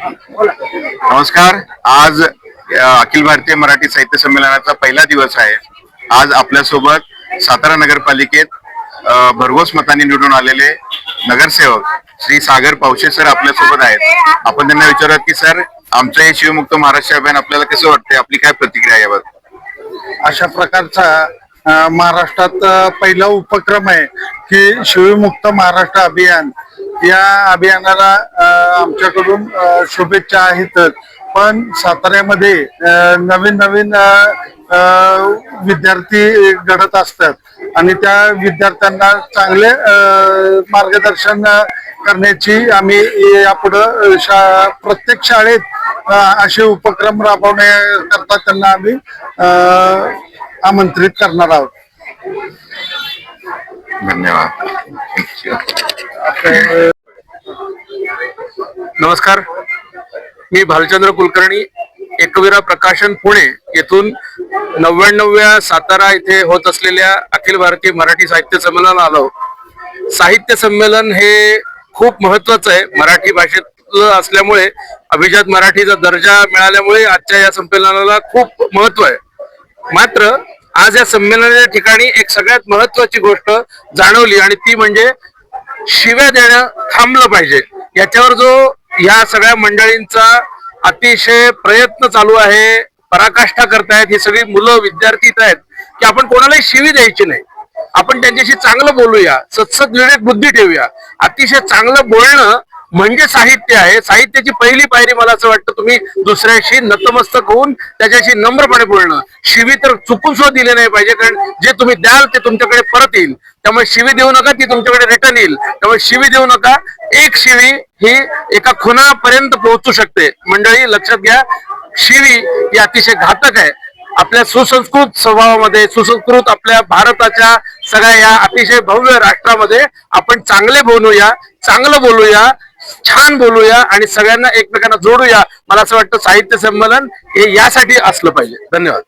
नमस्कार. आज अखिल भारतीय मराठी साहित्य संमेलनाचा पहिला दिवस आहे. आज आपल्यासोबत सातारा नगरपालिकेत भरघोस मतांनी निवडून आलेले नगरसेवक श्री सागर पावशे सर आपल्यासोबत आहेत. आपण त्यांना विचारूयात की सर, आमचं हे शिवमुक्त महाराष्ट्र अभियान आपल्याला कसं वाटतंय, आपली काय प्रतिक्रिया यावर? अशा प्रकारचा महाराष्ट्रात पहिला उपक्रम आहे की शिवमुक्त महाराष्ट्र अभियान. या अभियानाला आमच्याकडून शुभेच्छा आहेतच, पण साताऱ्यामध्ये नवीन नवीन विद्यार्थी घडत असतात आणि त्या विद्यार्थ्यांना चांगले मार्गदर्शन करण्याची आम्ही यापुढं प्रत्येक शाळेत असे उपक्रम राबवण्याकरता त्यांना आम्ही आमंत्रित करणार आहोत. धन्यवाद. नमस्कार, मी भालचंद्र कुलकर्णी, एकविरा प्रकाशन पुणे येथून 99व्या सातारा इथे होत असलेल्या अखिल भारतीय मराठी साहित्य संमेलनाला आलो. साहित्य संमेलन हे खूप महत्वाचं आहे. मराठी भाषेतलं असल्यामुळे अभिजात मराठीचा दर्जा मिळाल्यामुळे आजच्या या संमेलनाला खूप महत्व आहे. मात्र आज या संमेलनाच्या ठिकाणी एक सगळ्यात महत्वाची गोष्ट जाणवली आणि ती म्हणजे शिव्या देणं थांबलं पाहिजे. याच्यावर जो या सगळ्या मंडळींचा अतिशय प्रयत्न चालू आहे, पराकाष्ठा करतायत ही सगळी मुलं विद्यार्थी आहेत की आपण कोणालाही शिवी द्यायची नाही, आपण त्यांच्याशी चांगलं बोलूया, सत्सद विवेक बुद्धी ठेवूया. अतिशय चांगलं बोलणं म्हणजे साहित्य आहे. साहित्याची पहिली पायरी मला असं वाटतं तुम्ही दुसऱ्याशी नतमस्तक होऊन त्याच्याशी नम्रपणे बोलणं. शिवी तर चुकून सुद्धा दिली नाही पाहिजे, कारण जे तुम्ही द्याल ते तुमच्याकडे परत येईल. त्यामुळे शिवी देऊ नका, ती तुमच्याकडे रिटर्न येईल. त्यामुळे शिवी देऊ नका. एक शिवी ही एका खुनापर्यंत पोहोचू शकते. मंडळी लक्षात घ्या, शिवी ही अतिशय घातक आहे. आपल्या सुसंस्कृत स्वभावामध्ये, सुसंस्कृत आपल्या भारताच्या सगळ्या या अतिशय भव्य राष्ट्रामध्ये आपण चांगले बोलूया, चांगलं बोलूया, छान बोलूया आणि सगळ्यांना एकमेकांना जोडूया. मला असं वाटतं साहित्य संमेलन हे यासाठी असलं पाहिजे. धन्यवाद.